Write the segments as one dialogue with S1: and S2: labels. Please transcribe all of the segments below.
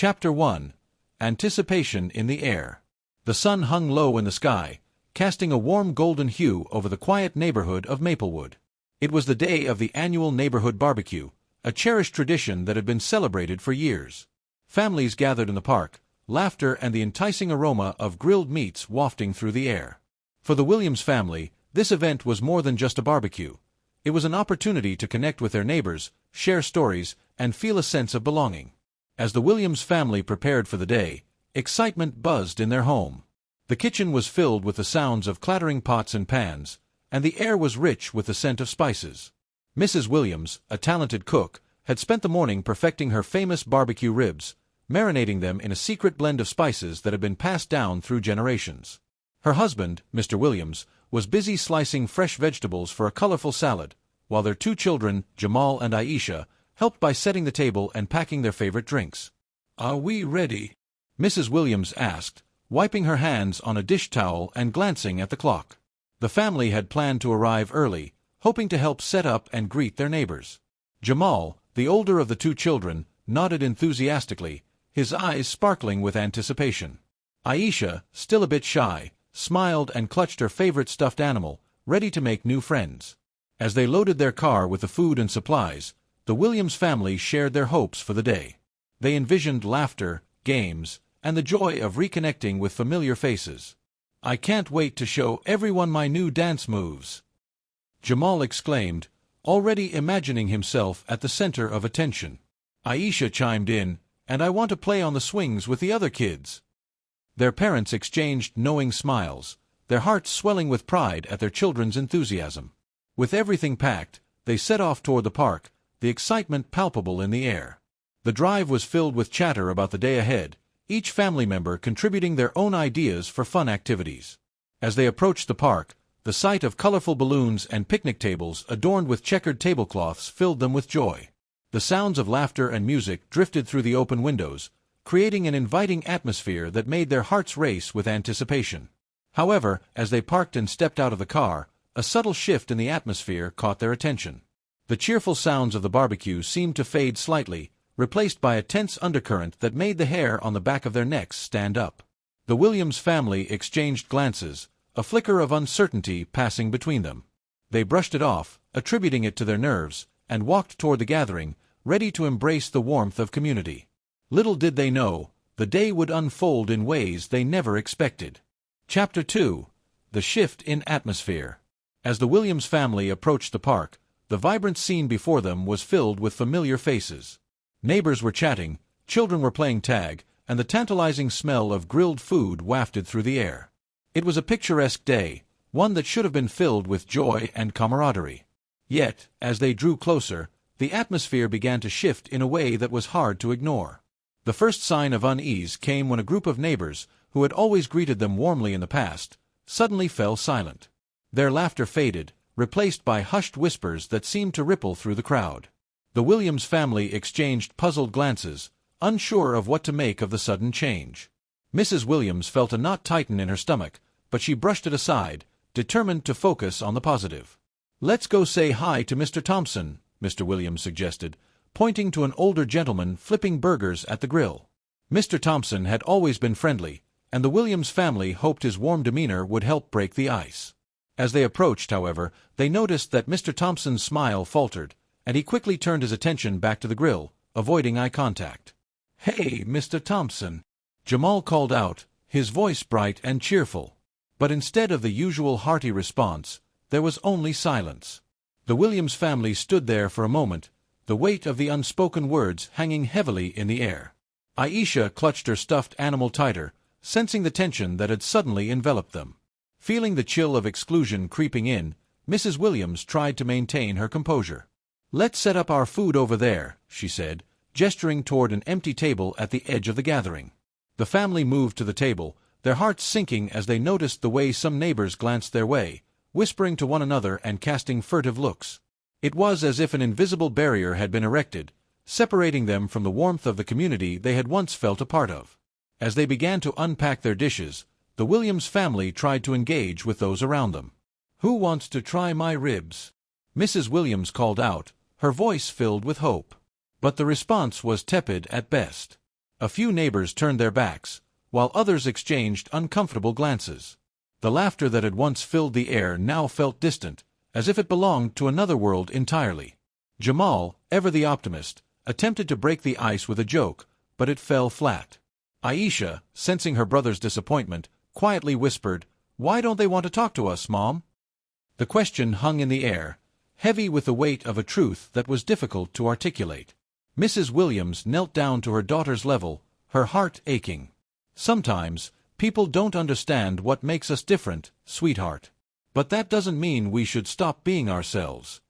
S1: Chapter 1. Anticipation in the Air. The sun hung low in the sky, casting a warm golden hue over the quiet neighborhood of Maplewood. It was the day of the annual neighborhood barbecue, a cherished tradition that had been celebrated for years. Families gathered in the park, laughter and the enticing aroma of grilled meats wafting through the air. For the Williams family, this event was more than just a barbecue. It was an opportunity to connect with their neighbors, share stories, and feel a sense of belonging. As the Williams family prepared for the day, excitement buzzed in their home. The kitchen was filled with the sounds of clattering pots and pans, and the air was rich with the scent of spices. Mrs. Williams, a talented cook, had spent the morning perfecting her famous barbecue ribs, marinating them in a secret blend of spices that had been passed down through generations. Her husband, Mr. Williams, was busy slicing fresh vegetables for a colorful salad, while their two children, Jamal and Aisha, helped by setting the table and packing their favorite drinks. "Are we ready?" Mrs. Williams asked, wiping her hands on a dish towel and glancing at the clock. The family had planned to arrive early, hoping to help set up and greet their neighbors. Jamal, the older of the two children, nodded enthusiastically, his eyes sparkling with anticipation. Aisha, still a bit shy, smiled and clutched her favorite stuffed animal, ready to make new friends. As they loaded their car with the food and supplies, the Williams family shared their hopes for the day. They envisioned laughter, games, and the joy of reconnecting with familiar faces. "I can't wait to show everyone my new dance moves," Jamal exclaimed, already imagining himself at the center of attention. Aisha chimed in, "And I want to play on the swings with the other kids." Their parents exchanged knowing smiles, their hearts swelling with pride at their children's enthusiasm. With everything packed, they set off toward the park, the excitement palpable in the air. The drive was filled with chatter about the day ahead, each family member contributing their own ideas for fun activities. As they approached the park, the sight of colorful balloons and picnic tables adorned with checkered tablecloths filled them with joy. The sounds of laughter and music drifted through the open windows, creating an inviting atmosphere that made their hearts race with anticipation. However, as they parked and stepped out of the car, a subtle shift in the atmosphere caught their attention. The cheerful sounds of the barbecue seemed to fade slightly, replaced by a tense undercurrent that made the hair on the back of their necks stand up. The Williams family exchanged glances, a flicker of uncertainty passing between them. They brushed it off, attributing it to their nerves, and walked toward the gathering, ready to embrace the warmth of community. Little did they know, the day would unfold in ways they never expected. Chapter 2. The Shift in Atmosphere. As the Williams family approached the park, the vibrant scene before them was filled with familiar faces. Neighbors were chatting, children were playing tag, and the tantalizing smell of grilled food wafted through the air. It was a picturesque day, one that should have been filled with joy and camaraderie. Yet, as they drew closer, the atmosphere began to shift in a way that was hard to ignore. The first sign of unease came when a group of neighbors, who had always greeted them warmly in the past, suddenly fell silent. Their laughter faded, replaced by hushed whispers that seemed to ripple through the crowd. The Williams family exchanged puzzled glances, unsure of what to make of the sudden change. Mrs. Williams felt a knot tighten in her stomach, but she brushed it aside, determined to focus on the positive. "Let's go say hi to Mr. Thompson," Mr. Williams suggested, pointing to an older gentleman flipping burgers at the grill. Mr. Thompson had always been friendly, and the Williams family hoped his warm demeanor would help break the ice. As they approached, however, they noticed that Mr. Thompson's smile faltered, and he quickly turned his attention back to the grill, avoiding eye contact. "Hey, Mr. Thompson," Jamal called out, his voice bright and cheerful. But instead of the usual hearty response, there was only silence. The Williams family stood there for a moment, the weight of the unspoken words hanging heavily in the air. Aisha clutched her stuffed animal tighter, sensing the tension that had suddenly enveloped them. Feeling the chill of exclusion creeping in, Mrs. Williams tried to maintain her composure. "Let's set up our food over there," she said, gesturing toward an empty table at the edge of the gathering. The family moved to the table, their hearts sinking as they noticed the way some neighbors glanced their way, whispering to one another and casting furtive looks. It was as if an invisible barrier had been erected, separating them from the warmth of the community they had once felt a part of. As they began to unpack their dishes, the Williams family tried to engage with those around them. "Who wants to try my ribs?" Mrs. Williams called out, her voice filled with hope. But the response was tepid at best. A few neighbors turned their backs, while others exchanged uncomfortable glances. The laughter that had once filled the air now felt distant, as if it belonged to another world entirely. Jamal, ever the optimist, attempted to break the ice with a joke, but it fell flat. Aisha, sensing her brother's disappointment, quietly whispered, "Why don't they want to talk to us, Mom?" The question hung in the air, heavy with the weight of a truth that was difficult to articulate. Mrs. Williams knelt down to her daughter's level, her heart aching. "Sometimes, people don't understand what makes us different, sweetheart. But that doesn't mean we should stop being ourselves."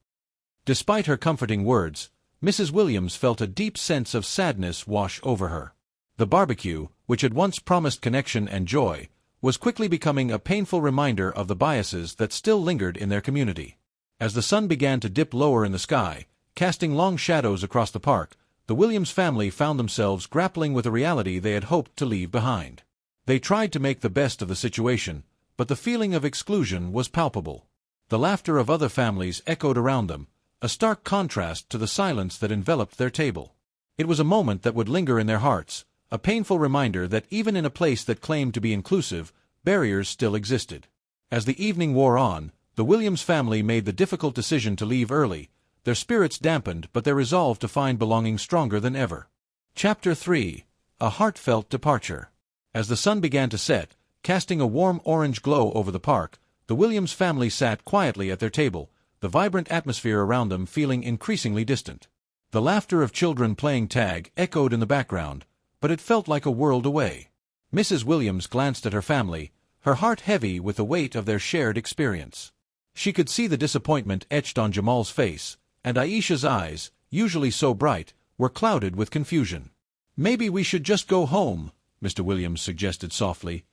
S1: Despite her comforting words, Mrs. Williams felt a deep sense of sadness wash over her. The barbecue, which had once promised connection and joy, was quickly becoming a painful reminder of the biases that still lingered in their community. As the sun began to dip lower in the sky, casting long shadows across the park, the Williams family found themselves grappling with a reality they had hoped to leave behind. They tried to make the best of the situation, but the feeling of exclusion was palpable. The laughter of other families echoed around them, a stark contrast to the silence that enveloped their table. It was a moment that would linger in their hearts, a painful reminder that even in a place that claimed to be inclusive, barriers still existed. As the evening wore on, the Williams family made the difficult decision to leave early, their spirits dampened but their resolve to find belonging stronger than ever. Chapter 3. A Heartfelt Departure. As the sun began to set, casting a warm orange glow over the park, the Williams family sat quietly at their table, the vibrant atmosphere around them feeling increasingly distant. The laughter of children playing tag echoed in the background, but it felt like a world away. Mrs. Williams glanced at her family, her heart heavy with the weight of their shared experience. She could see the disappointment etched on Jamal's face, and Aisha's eyes, usually so bright, were clouded with confusion. "Maybe we should just go home," Mr. Williams suggested softly,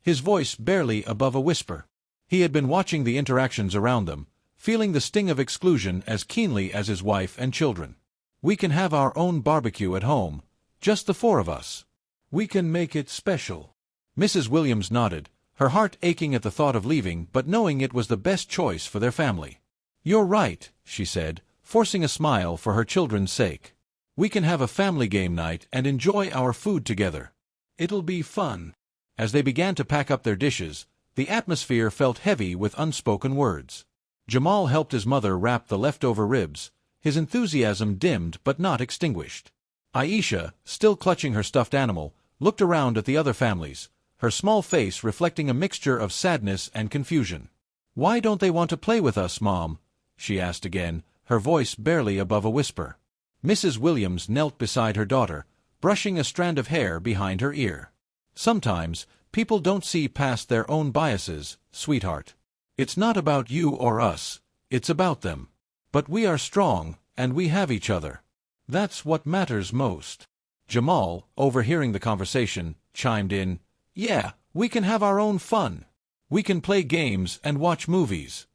S1: his voice barely above a whisper. He had been watching the interactions around them, feeling the sting of exclusion as keenly as his wife and children. "We can have our own barbecue at home, just the four of us. We can make it special." Mrs. Williams nodded, her heart aching at the thought of leaving but knowing it was the best choice for their family. "You're right," she said, forcing a smile for her children's sake. "We can have a family game night and enjoy our food together. It'll be fun." As they began to pack up their dishes, the atmosphere felt heavy with unspoken words. Jamal helped his mother wrap the leftover ribs, his enthusiasm dimmed but not extinguished. Aisha, still clutching her stuffed animal, looked around at the other families, her small face reflecting a mixture of sadness and confusion. "Why don't they want to play with us, Mom?" she asked again, her voice barely above a whisper. Mrs. Williams knelt beside her daughter, brushing a strand of hair behind her ear. "Sometimes, people don't see past their own biases, sweetheart. It's not about you or us, it's about them. But we are strong, and we have each other. That's what matters most." Jamal, overhearing the conversation, chimed in, "Yeah, we can have our own fun. We can play games and watch movies."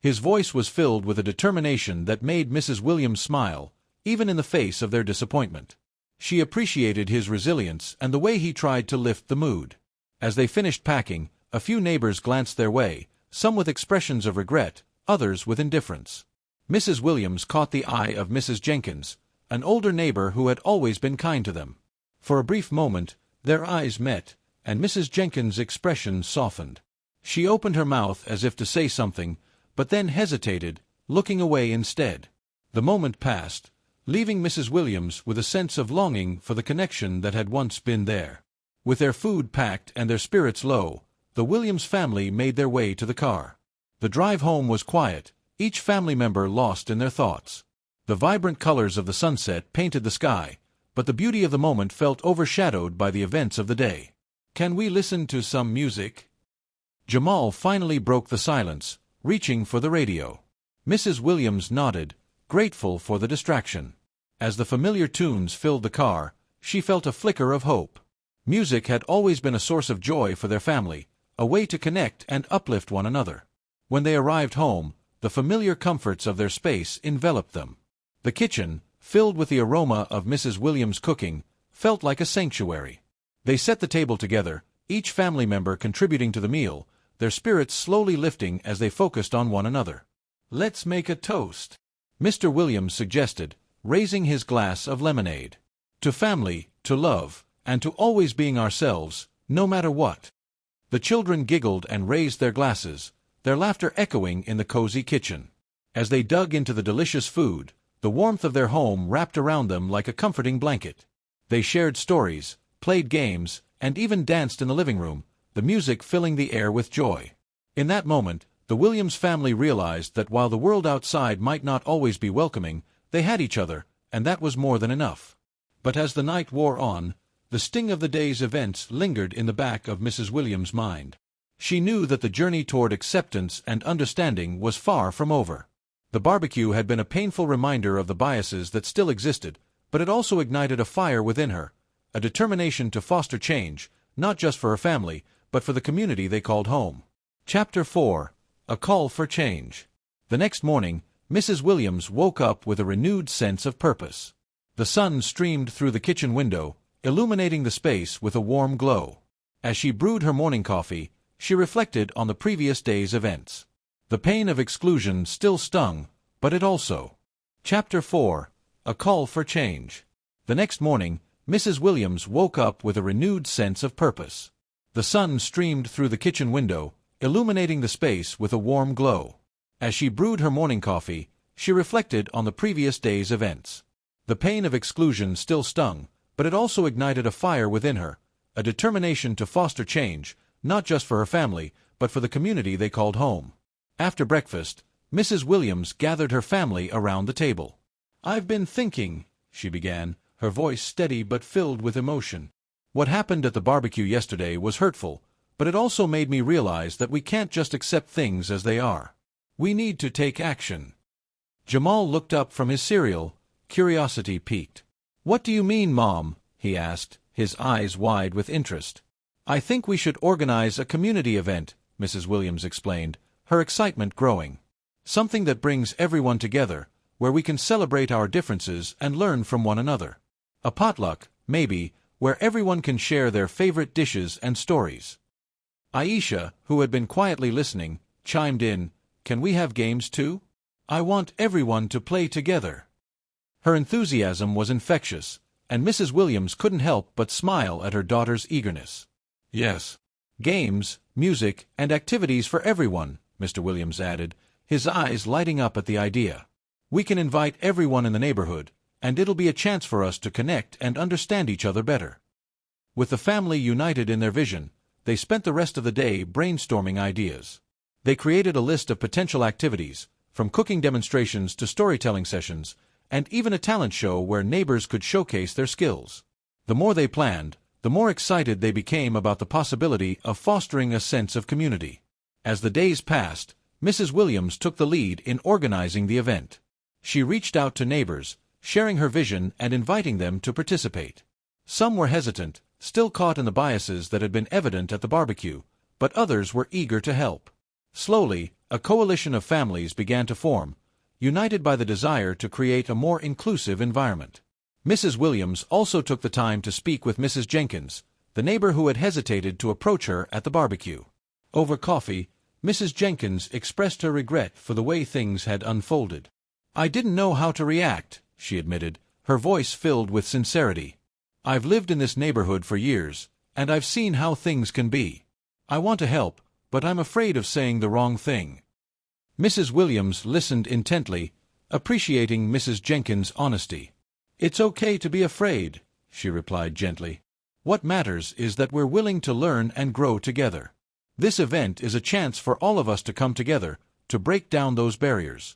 S1: His voice was filled with a determination that made Mrs. Williams smile, even in the face of their disappointment. She appreciated his resilience and the way he tried to lift the mood. As they finished packing, a few neighbors glanced their way, some with expressions of regret, others with indifference. Mrs. Williams caught the eye of Mrs. Jenkins, an older neighbor who had always been kind to them. For a brief moment, their eyes met, and Mrs. Jenkins' expression softened. She opened her mouth as if to say something, but then hesitated, looking away instead. The moment passed, leaving Mrs. Williams with a sense of longing for the connection that had once been there. With their food packed and their spirits low, the Williams family made their way to the car. The drive home was quiet, each family member lost in their thoughts. The vibrant colors of the sunset painted the sky, but the beauty of the moment felt overshadowed by the events of the day. "Can we listen to some music?" Jamal finally broke the silence, reaching for the radio. Mrs. Williams nodded, grateful for the distraction. As the familiar tunes filled the car, she felt a flicker of hope. Music had always been a source of joy for their family, a way to connect and uplift one another. When they arrived home, the familiar comforts of their space enveloped them. The kitchen, filled with the aroma of Mrs. Williams' cooking, felt like a sanctuary. They set the table together, each family member contributing to the meal, their spirits slowly lifting as they focused on one another. "Let's make a toast," Mr. Williams suggested, raising his glass of lemonade. "To family, to love, and to always being ourselves, no matter what. The children giggled and raised their glasses, their laughter echoing in the cozy kitchen. As they dug into the delicious food, the warmth of their home wrapped around them like a comforting blanket. They shared stories, played games, and even danced in the living room, the music filling the air with joy. In that moment, the Williams family realized that while the world outside might not always be welcoming, they had each other, and that was more than enough. But as the night wore on, the sting of the day's events lingered in the back of Mrs. Williams' mind. She knew that the journey toward acceptance and understanding was far from over. The barbecue had been a painful reminder of the biases that still existed, but it also ignited a fire within her, a determination to foster change, not just for her family, but for the community they called home. Chapter 4. A Call for Change. The next morning, Mrs. Williams woke up with a renewed sense of purpose. The sun streamed through the kitchen window, illuminating the space with a warm glow. As she brewed her morning coffee, she reflected on the previous day's events. The pain of exclusion still stung, but it also. Chapter 4. A Call for Change. The next morning, Mrs. Williams woke up with a renewed sense of purpose. The sun streamed through the kitchen window, illuminating the space with a warm glow. As she brewed her morning coffee, she reflected on the previous day's events. The pain of exclusion still stung, but it also ignited a fire within her, a determination to foster change, not just for her family, but for the community they called home. After breakfast, Mrs. Williams gathered her family around the table. "I've been thinking," she began, her voice steady but filled with emotion. "What happened at the barbecue yesterday was hurtful, but it also made me realize that we can't just accept things as they are. We need to take action." Jamal looked up from his cereal, curiosity piqued. "What do you mean, Mom?" he asked, his eyes wide with interest. "I think we should organize a community event," Mrs. Williams explained, her excitement growing. "Something that brings everyone together, where we can celebrate our differences and learn from one another. A potluck, maybe, where everyone can share their favorite dishes and stories." Aisha, who had been quietly listening, chimed in, "Can we have games too? I want everyone to play together." Her enthusiasm was infectious, and Mrs. Williams couldn't help but smile at her daughter's eagerness. "Yes. Games, music, and activities for everyone," Mr. Williams added, his eyes lighting up at the idea. "We can invite everyone in the neighborhood, and it'll be a chance for us to connect and understand each other better." With the family united in their vision, they spent the rest of the day brainstorming ideas. They created a list of potential activities, from cooking demonstrations to storytelling sessions, and even a talent show where neighbors could showcase their skills. The more they planned, the more excited they became about the possibility of fostering a sense of community. As the days passed, Mrs. Williams took the lead in organizing the event. She reached out to neighbors, sharing her vision and inviting them to participate. Some were hesitant, still caught in the biases that had been evident at the barbecue, but others were eager to help. Slowly, a coalition of families began to form, united by the desire to create a more inclusive environment. Mrs. Williams also took the time to speak with Mrs. Jenkins, the neighbor who had hesitated to approach her at the barbecue. Over coffee, Mrs. Jenkins expressed her regret for the way things had unfolded. "I didn't know how to react," she admitted, her voice filled with sincerity. "I've lived in this neighborhood for years, and I've seen how things can be. I want to help, but I'm afraid of saying the wrong thing." Mrs. Williams listened intently, appreciating Mrs. Jenkins' honesty. "It's okay to be afraid," she replied gently. "What matters is that we're willing to learn and grow together. This event is a chance for all of us to come together, to break down those barriers."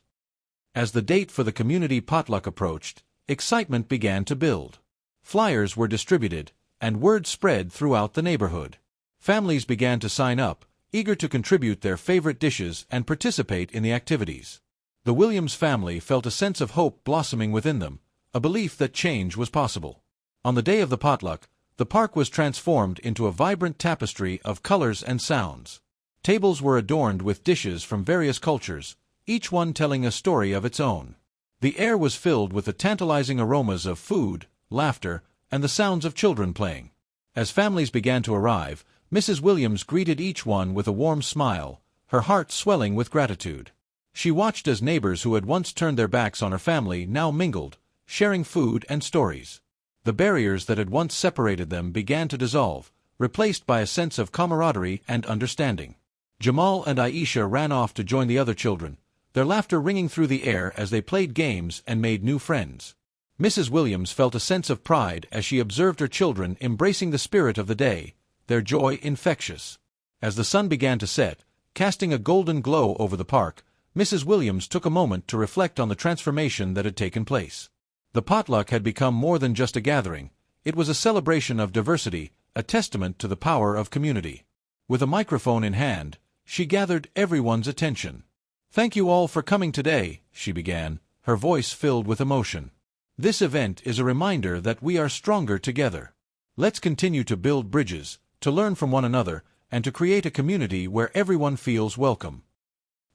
S1: As the date for the community potluck approached, excitement began to build. Flyers were distributed, and word spread throughout the neighborhood. Families began to sign up, eager to contribute their favorite dishes and participate in the activities. The Williams family felt a sense of hope blossoming within them, a belief that change was possible. On the day of the potluck, the park was transformed into a vibrant tapestry of colors and sounds. Tables were adorned with dishes from various cultures, each one telling a story of its own. The air was filled with the tantalizing aromas of food, laughter, and the sounds of children playing. As families began to arrive, Mrs. Williams greeted each one with a warm smile, her heart swelling with gratitude. She watched as neighbors who had once turned their backs on her family now mingled, sharing food and stories. The barriers that had once separated them began to dissolve, replaced by a sense of camaraderie and understanding. Jamal and Aisha ran off to join the other children, their laughter ringing through the air as they played games and made new friends. Mrs. Williams felt a sense of pride as she observed her children embracing the spirit of the day, their joy infectious. As the sun began to set, casting a golden glow over the park, Mrs. Williams took a moment to reflect on the transformation that had taken place. The potluck had become more than just a gathering. It was a celebration of diversity, a testament to the power of community. With a microphone in hand, she gathered everyone's attention. "Thank you all for coming today," she began, her voice filled with emotion. "This event is a reminder that we are stronger together. Let's continue to build bridges, to learn from one another, and to create a community where everyone feels welcome."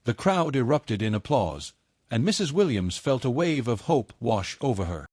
S1: The crowd erupted in applause, and Mrs. Williams felt a wave of hope wash over her.